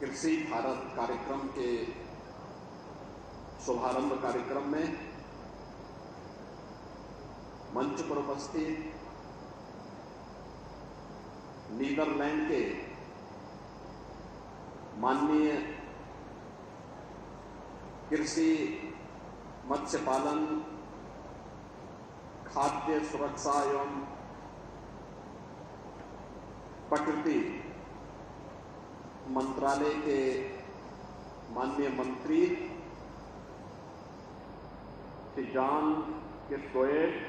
कृषि भारत कार्यक्रम के शुभारंभ कार्यक्रम में मंच पर उपस्थित नीदरलैंड के माननीय कृषि, मत्स्य पालन, खाद्य सुरक्षा एवं प्रकृति मंत्रालय के माननीय मंत्री श्री जॉन किस्टोएट,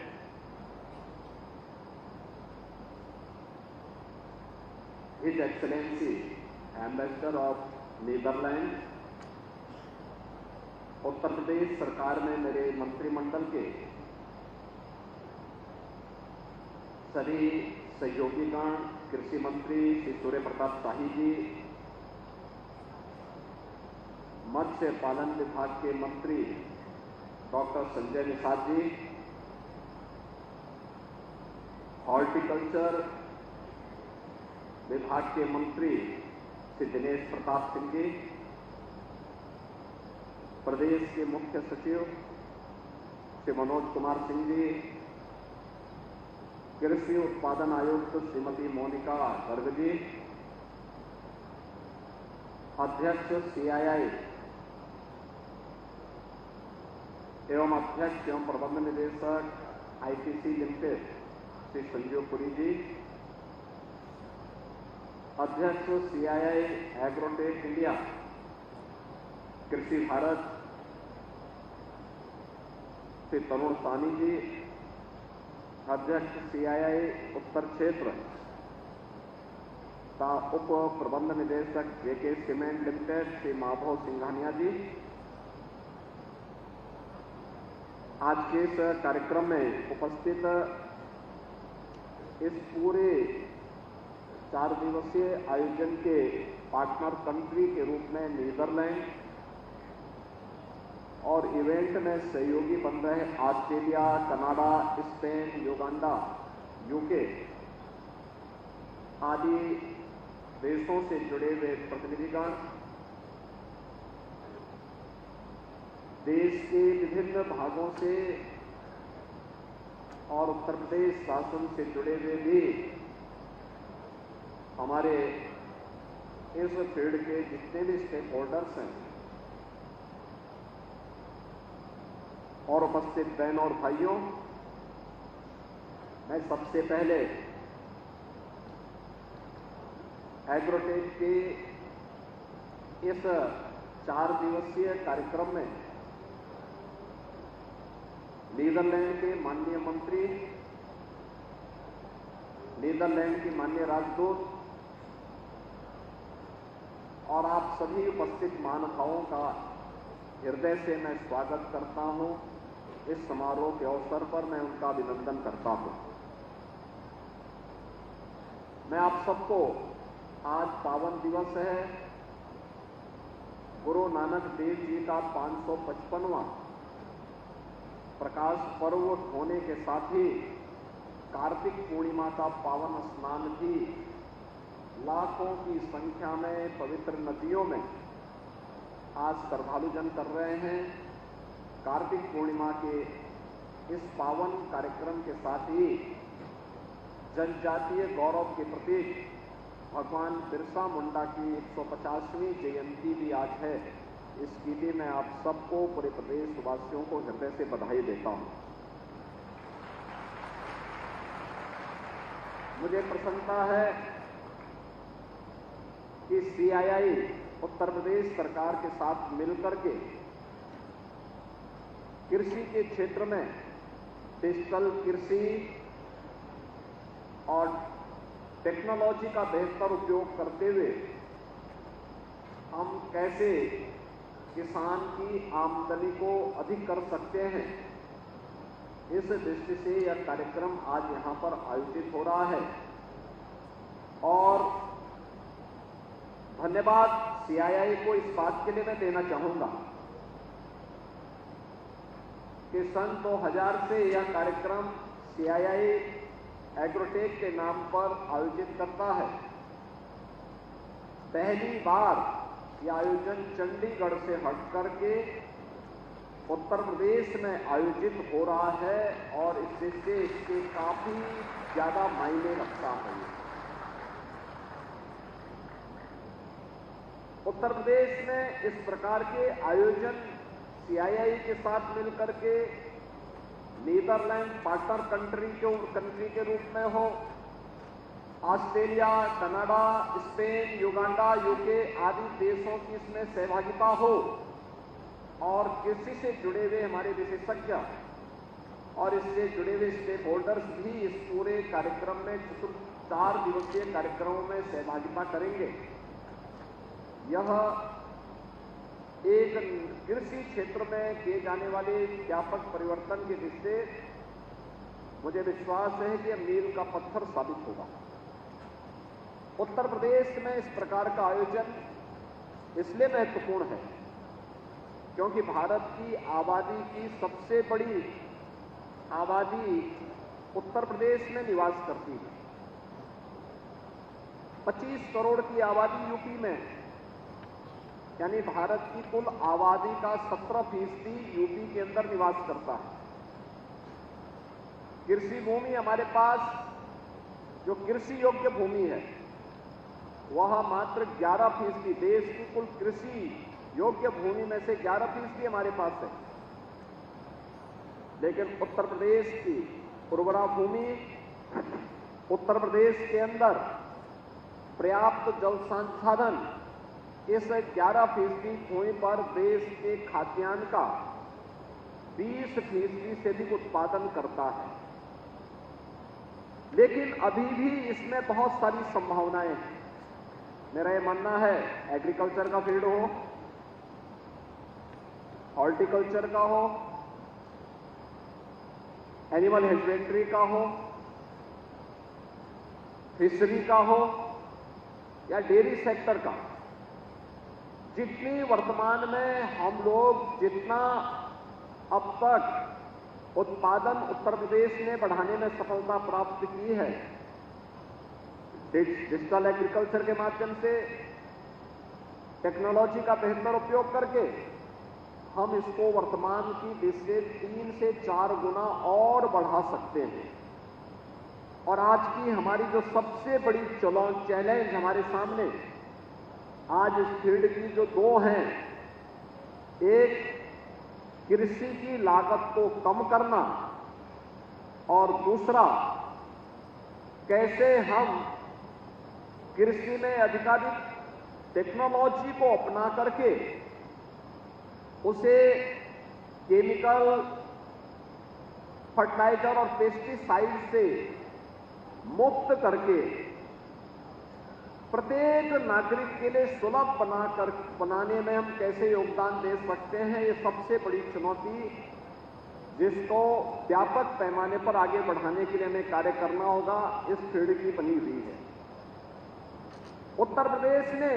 his excellency ambassador of Netherlands, Uttar Pradesh सरकार में मेरे मंत्रिमंडल के सभी सहयोगीगण, कृषि मंत्री श्री सूर्य प्रताप शाही जी, मत्स्य पालन विभाग के मंत्री डॉक्टर संजय निषाद जी, हॉर्टिकल्चर विभाग के मंत्री श्री दिनेश प्रताप सिंह जी, प्रदेश के मुख्य सचिव श्री मनोज कुमार सिंह जी, कृषि उत्पादन आयुक्त श्रीमती मोनिका गर्ग जी, अध्यक्ष CII एवं अध्यक्ष एवं प्रबंध निदेशक ITC लिमिटेड श्री संजीव पुरी जी, अध्यक्ष CII एग्रोटेक इंडिया कृषि भारत श्री तरुण सानी जी, अध्यक्ष CII उत्तर क्षेत्र का उप प्रबंध निदेशक JK cement limited Shri Madhav Singhania ji, आज के इस कार्यक्रम में उपस्थित इस पूरे 4 दिवसीय आयोजन के पार्टनर कंट्री के रूप में नीदरलैंड और इवेंट में सहयोगी बन रहे Australia, Canada, Spain, Uganda, UK आदि देशों से जुड़े हुए प्रतिनिधिगण, देश के विभिन्न भागों से और उत्तर प्रदेश शासन से जुड़े हुए भी हमारे इस फील्ड के जितने भी स्टेक होल्डर्स हैं और उपस्थित बहन और भाइयों, मैं सबसे पहले एग्रोटेक के इस 4 दिवसीय कार्यक्रम में नीदरलैंड के माननीय मंत्री, नीदरलैंड की माननीय राजदूत और आप सभी उपस्थित महानुभावों का हृदय से मैं स्वागत करता हूं। इस समारोह के अवसर पर मैं उनका अभिनंदन करता हूं। मैं आप सबको आज पावन दिवस है, गुरु नानक देव जी का 555वां प्रकाश पर्व होने के साथ ही कार्तिक पूर्णिमा का पावन स्नान भी लाखों की संख्या में पवित्र नदियों में आज श्रद्धालुजन कर रहे हैं। कार्तिक पूर्णिमा के इस पावन कार्यक्रम के साथ ही जनजातीय गौरव के प्रतीक भगवान बिरसा मुंडा की 150वीं जयंती भी आज है। इसके लिए मैं आप सबको, पूरे प्रदेश वासियों को हृदय से बधाई देता हूं। मुझे प्रसन्नता है कि CII उत्तर प्रदेश सरकार के साथ मिलकर के कृषि के क्षेत्र में डिजिटल कृषि और टेक्नोलॉजी का बेहतर उपयोग करते हुए हम कैसे किसान की आमदनी को अधिक कर सकते हैं, इस दृष्टि से यह कार्यक्रम आज यहां पर आयोजित हो रहा है। और धन्यवाद CII को इस बात के लिए मैं देना चाहूंगा कि सन 2000 से यह कार्यक्रम CII एग्रोटेक के नाम पर आयोजित करता है। पहली बार यह आयोजन चंडीगढ़ से हट करके उत्तर प्रदेश में आयोजित हो रहा है और इससे इसके काफी ज्यादा मायने रखता है। उत्तर प्रदेश में इस प्रकार के आयोजन CII के साथ मिलकर के नीदरलैंड पार्टनर कंट्री के रूप में हो, Australia, Canada, Spain, Uganda, UK आदि देशों की इसमें सहभागिता हो और कृषि से जुड़े हुए हमारे विशेषज्ञ और इससे जुड़े हुए स्टेक होल्डर्स भी इस पूरे कार्यक्रम में 4 दिवसीय कार्यक्रमों में सहभागिता करेंगे। यह एक कृषि क्षेत्र में किए जाने वाले व्यापक परिवर्तन की दृष्टि से मुझे विश्वास है कि मील का पत्थर साबित होगा। उत्तर प्रदेश में इस प्रकार का आयोजन इसलिए महत्वपूर्ण है क्योंकि भारत की आबादी की सबसे बड़ी आबादी उत्तर प्रदेश में निवास करती है। 25 करोड़ की आबादी यूपी में, यानी भारत की कुल आबादी का 17% यूपी के अंदर निवास करता है। कृषि भूमि हमारे पास जो कृषि योग्य भूमि है वह मात्र 11%, देश की कुल कृषि योग्य भूमि में से 11% हमारे पास है। लेकिन उत्तर प्रदेश की उर्वरा भूमि, उत्तर प्रदेश के अंदर पर्याप्त जल संसाधन इस 11% भूमि पर देश के खाद्यान्न का 20% से अधिक उत्पादन करता है। लेकिन अभी भी इसमें बहुत सारी संभावनाएं हैं। मेरा यह मानना है एग्रीकल्चर का फील्ड हो, हॉर्टिकल्चर का हो, एनिमल हस्बेंड्री का हो, फिशरी का हो या डेयरी सेक्टर का, जितनी वर्तमान में हम लोग जितना अब तक उत्पादन उत्तर प्रदेश ने बढ़ाने में सफलता प्राप्त की है, डिजिटल एग्रीकल्चर के माध्यम से टेक्नोलॉजी का बेहतर उपयोग करके हम इसको वर्तमान की दृष्टि से 3 से 4 गुना और बढ़ा सकते हैं। और आज की हमारी जो सबसे बड़ी चैलेंज हमारे सामने आज इस फील्ड की जो 2 हैं, एक कृषि की लागत को कम करना और दूसरा कैसे हम कृषि में अधिकाधिक टेक्नोलॉजी को अपना करके उसे केमिकल, फर्टिलाइजर और पेस्टिसाइड से मुक्त करके प्रत्येक नागरिक के लिए सुलभ बनाने में हम कैसे योगदान दे सकते हैं, ये सबसे बड़ी चुनौती जिसको व्यापक पैमाने पर आगे बढ़ाने के लिए हमें कार्य करना होगा, इस फील्ड की बनी हुई है। उत्तर प्रदेश ने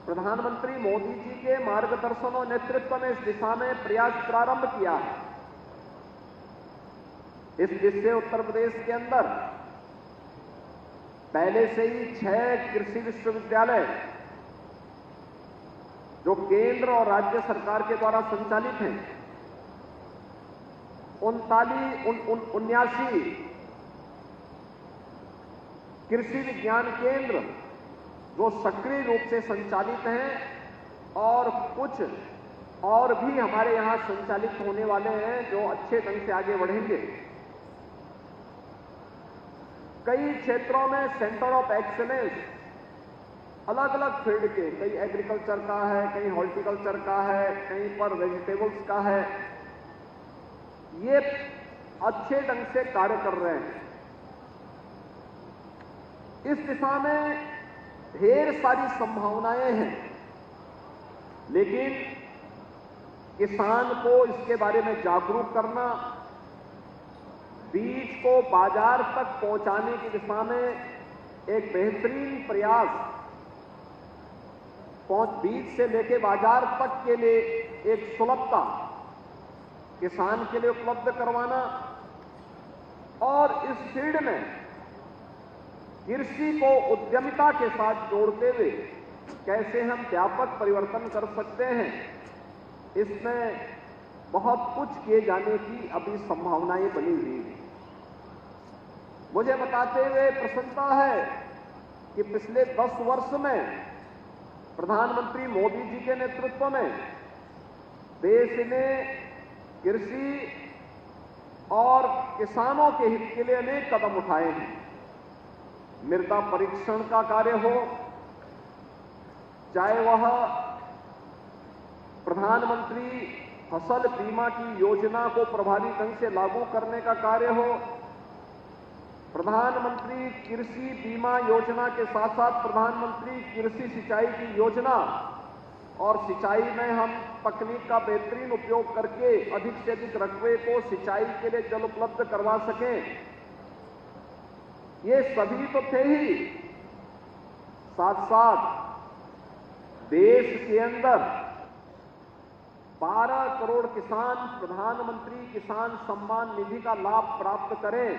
प्रधानमंत्री मोदी जी के मार्गदर्शन और नेतृत्व में इस दिशा में प्रयास प्रारंभ किया है। इस दिशा उत्तर प्रदेश के अंदर पहले से ही 6 कृषि विश्वविद्यालय जो केंद्र और राज्य सरकार के द्वारा संचालित हैं, 79 कृषि विज्ञान केंद्र जो सक्रिय रूप से संचालित हैं और कुछ और भी हमारे यहां संचालित होने वाले हैं जो अच्छे ढंग से आगे बढ़ेंगे। कई क्षेत्रों में सेंटर ऑफ एक्सीलेंस अलग अलग फील्ड के, कई एग्रीकल्चर का है, कहीं हॉर्टिकल्चर का है, कहीं पर वेजिटेबल्स का है, ये अच्छे ढंग से कार्य कर रहे हैं। इस दिशा में ढेर सारी संभावनाएं हैं, लेकिन किसान को इसके बारे में जागरूक करना, बीज को बाजार तक पहुंचाने की दिशा में एक बेहतरीन प्रयास, बीज से लेकर बाजार तक के लिए एक सुलभता किसान के लिए उपलब्ध करवाना और इस फील्ड में कृषि को उद्यमिता के साथ जोड़ते हुए कैसे हम व्यापक परिवर्तन कर सकते हैं, इसमें बहुत कुछ किए जाने की अभी संभावनाएं बनी हुई हैं। मुझे बताते हुए प्रसन्नता है कि पिछले 10 वर्ष में प्रधानमंत्री मोदी जी के नेतृत्व में देश ने कृषि और किसानों के हित के लिए अनेक कदम उठाए हैं। मृदा परीक्षण का कार्य हो, चाहे वह प्रधानमंत्री फसल बीमा की योजना को प्रभावी ढंग से लागू करने का कार्य हो, प्रधानमंत्री कृषि बीमा योजना के साथ साथ प्रधानमंत्री कृषि सिंचाई की योजना और सिंचाई में हम तकनीक का बेहतरीन उपयोग करके अधिक से अधिक रकबे को सिंचाई के लिए जल उपलब्ध करवा सकें, ये सभी तो थे ही। साथ साथ देश के अंदर 12 करोड़ किसान प्रधानमंत्री किसान सम्मान निधि का लाभ प्राप्त करें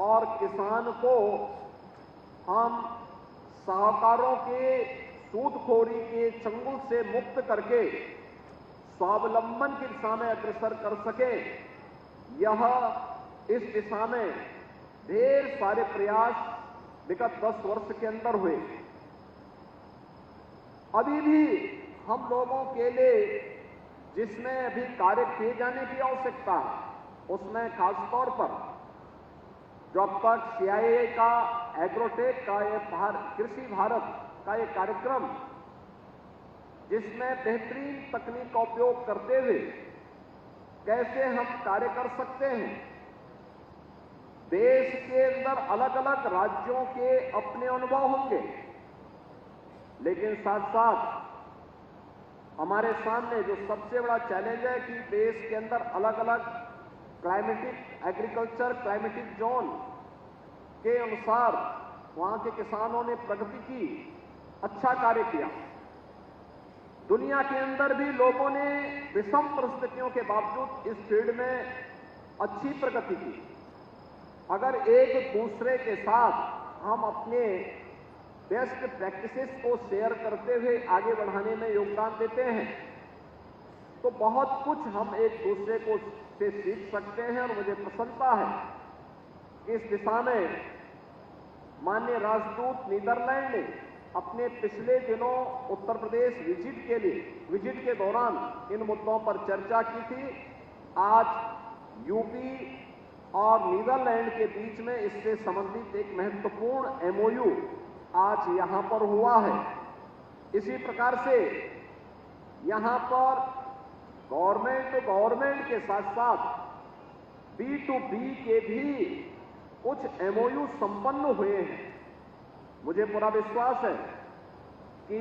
और किसान को हम साहूकारों के सूदखोरी के चंगुल से मुक्त करके स्वावलंबन की दिशा में अग्रसर कर सके। यह इस दिशा में ढेर सारे प्रयास विगत 10 वर्ष के अंदर हुए। अभी भी हम लोगों के लिए जिसमें अभी कार्य किए जाने की आवश्यकता है, उसमें खासतौर पर जब तक सीआईआई का एग्रोटेक का ये कृषि भारत का एक कार्यक्रम जिसमें बेहतरीन तकनीक का उपयोग करते हुए कैसे हम कार्य कर सकते हैं। देश के अंदर अलग अलग राज्यों के अपने अनुभव होंगे, लेकिन साथ साथ हमारे सामने जो सबसे बड़ा चैलेंज है कि देश के अंदर अलग अलग क्लाइमेटिक एग्रीकल्चर क्लाइमेटिक जोन के अनुसार वहां के किसानों ने प्रगति की, अच्छा कार्य किया। दुनिया के अंदर भी लोगों ने विषम परिस्थितियों के बावजूद इस फील्ड में अच्छी प्रगति की। अगर एक दूसरे के साथ हम अपने बेस्ट प्रैक्टिसेस को शेयर करते हुए आगे बढ़ाने में योगदान देते हैं तो बहुत कुछ हम एक दूसरे को से सीख सकते हैं। और मुझे प्रसन्नता है कि इस दिशा में माननीय राजदूत नीदरलैंड ने अपने पिछले दिनों उत्तर प्रदेश विजिट के दौरान इन मुद्दों पर चर्चा की थी। आज यूपी और नीदरलैंड के बीच में इससे संबंधित एक महत्वपूर्ण एमओयू आज यहां पर हुआ है। इसी प्रकार से यहां पर गवर्नमेंट टू गवर्नमेंट के साथ साथ B2B के भी कुछ एमओयू संपन्न हुए हैं। मुझे पूरा विश्वास है कि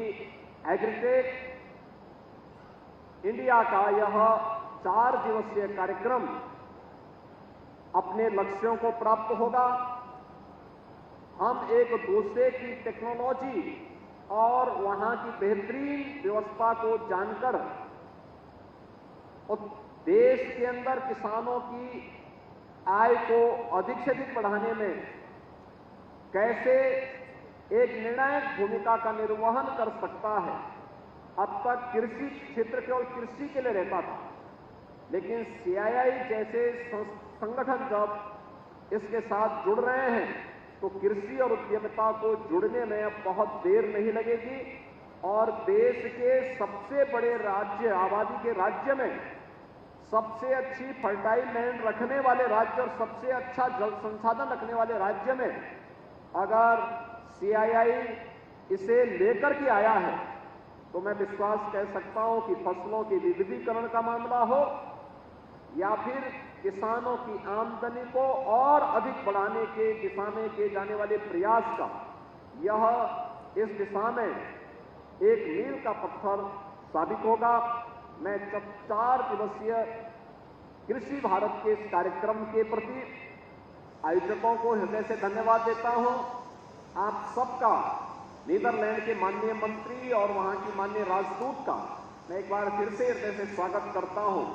एग्रीटेक इंडिया का यह 4 दिवसीय कार्यक्रम अपने लक्ष्यों को प्राप्त होगा। हम एक दूसरे की टेक्नोलॉजी और वहां की बेहतरीन व्यवस्था को जानकर देश के अंदर किसानों की आय को अधिक से अधिक बढ़ाने में कैसे एक निर्णायक भूमिका का निर्वहन कर सकता है। अब तक कृषि क्षेत्र केवल कृषि के लिए रहता था, लेकिन सीआईआई जैसे संगठन जब इसके साथ जुड़ रहे हैं तो कृषि और उद्यमिता को जुड़ने में अब बहुत देर नहीं लगेगी और देश के सबसे बड़े राज्य, आबादी के राज्य में सबसे अच्छी फर्टाइल लैंड रखने वाले राज्य और सबसे अच्छा जल संसाधन रखने वाले राज्य में अगर सीआईआई इसे लेकर के आया है तो मैं विश्वास कह सकता हूं कि फसलों के विविधीकरण का मामला हो या फिर किसानों की आमदनी को और अधिक बढ़ाने के दिशा में किए जाने वाले प्रयास का यह इस दिशा में एक मील का पत्थर साबित होगा। मैं 4 दिवसीय कृषि भारत के इस कार्यक्रम के प्रति आयोजकों को हृदय से धन्यवाद देता हूं। आप सबका, नीदरलैंड के माननीय मंत्री और वहां की माननीय राजदूत का मैं एक बार फिर से हृदय से स्वागत करता हूं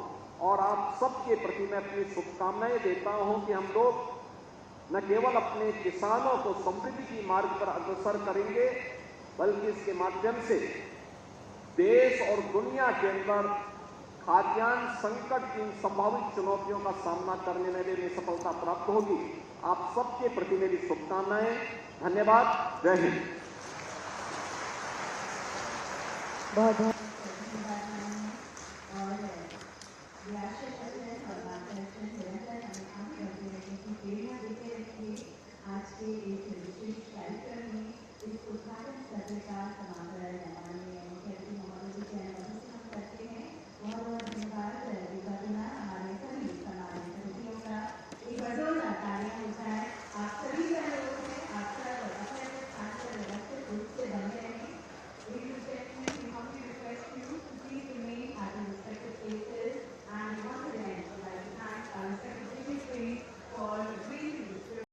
और आप सबके प्रति मैं अपनी शुभकामनाएं देता हूं कि हम लोग न केवल अपने किसानों को समृद्धि की मार्ग पर अग्रसर करेंगे बल्कि इसके माध्यम से देश और दुनिया के अंदर खाद्यान्न संकट की संभावित चुनौतियों का सामना करने में भी सफलता प्राप्त होगी। आप सबके प्रति मेरी शुभकामनाएं। धन्यवाद। जय हिंद। बहुत बहुत आज के